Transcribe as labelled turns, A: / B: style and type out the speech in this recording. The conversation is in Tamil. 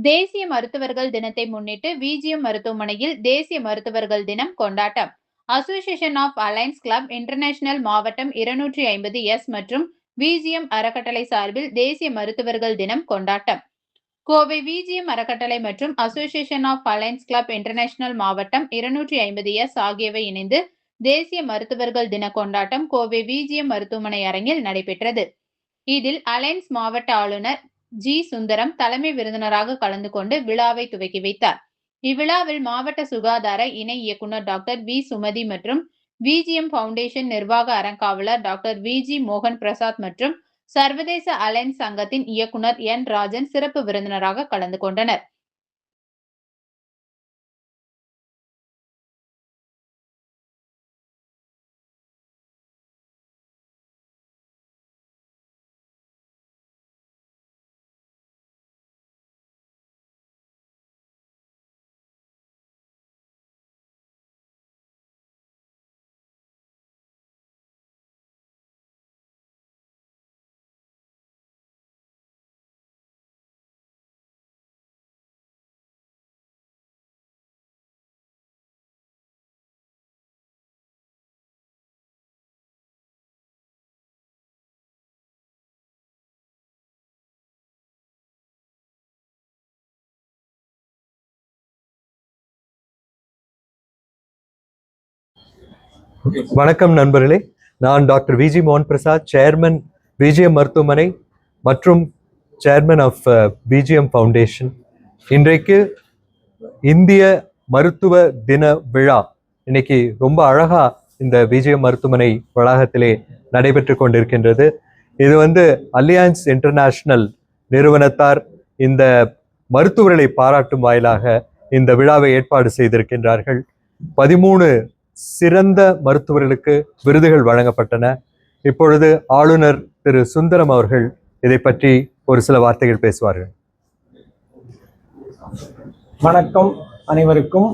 A: தேசிய மருத்துவர்கள் தினத்தை முன்னிட்டு விஜிஎம் மருத்துவமனையில் தேசிய மருத்துவர்கள் தினம் கொண்டாட்டம். Association of alliance club international மாவட்டம் 250S மற்றும் விஜிஎம் அறக்கட்டளை சார்பில் தேசிய மருத்துவர்கள் தினம் கொண்டாட்டம். கோவை விஜிஎம் அறக்கட்டளை மற்றும் association of alliance club international மாவட்டம் 250S ஆகியவை இணைந்து தேசிய மருத்துவர்கள் தின கொண்டாட்டம் கோவை விஜிஎம் மருத்துவமனை அரங்கில் நடைபெற்றது. இதில் அலைன்ஸ் மாவட்ட ஆளுநர் ஜி. சுந்தரம் தலைமை விருந்தினராக கலந்து கொண்டு விழாவை துவக்கி வைத்தார். இவ்விழாவில் மாவட்ட சுகாதார இணை இயக்குநர் டாக்டர் வி. சுமதி மற்றும் விஜிஎம் பவுண்டேஷன் நிர்வாக அறங்காவலர் டாக்டர் வி. ஜி. மோகன் பிரசாத் மற்றும் சர்வதேச அலைன்ஸ் சங்கத்தின் இயக்குநர் என். ராஜன் சிறப்பு விருந்தினராக கலந்து கொண்டனர்.
B: வணக்கம் நண்பர்களே, நான் டாக்டர் வி. ஜி. மோகன் பிரசாத், சேர்மன் விஜிஎம் மருத்துவமனை மற்றும் சேர்மன் ஆஃப் விஜிஎம் ஃபவுண்டேஷன். இன்றைக்கு இந்திய மருத்துவ தின விழா இன்னைக்கு ரொம்ப அழகா இந்த விஜிஎம் மருத்துவமனை வளாகத்திலே நடைபெற்று கொண்டிருக்கின்றது. இது அலியன்ஸ் இன்டர்நேஷனல் நிறுவனத்தார் இந்த மருத்துவர்களை பாராட்டும் வாயிலாக இந்த விழாவை ஏற்பாடு செய்திருக்கின்றார்கள். 13 சிறந்த மருத்துவர்களுக்கு விருதுகள் வழங்கப்பட்டன. இப்பொழுது ஆளுநர் திரு சுந்தரம் அவர்கள் இதை பற்றி ஒரு சில வார்த்தைகள் பேசுவார்கள்.
C: வணக்கம் அனைவருக்கும்.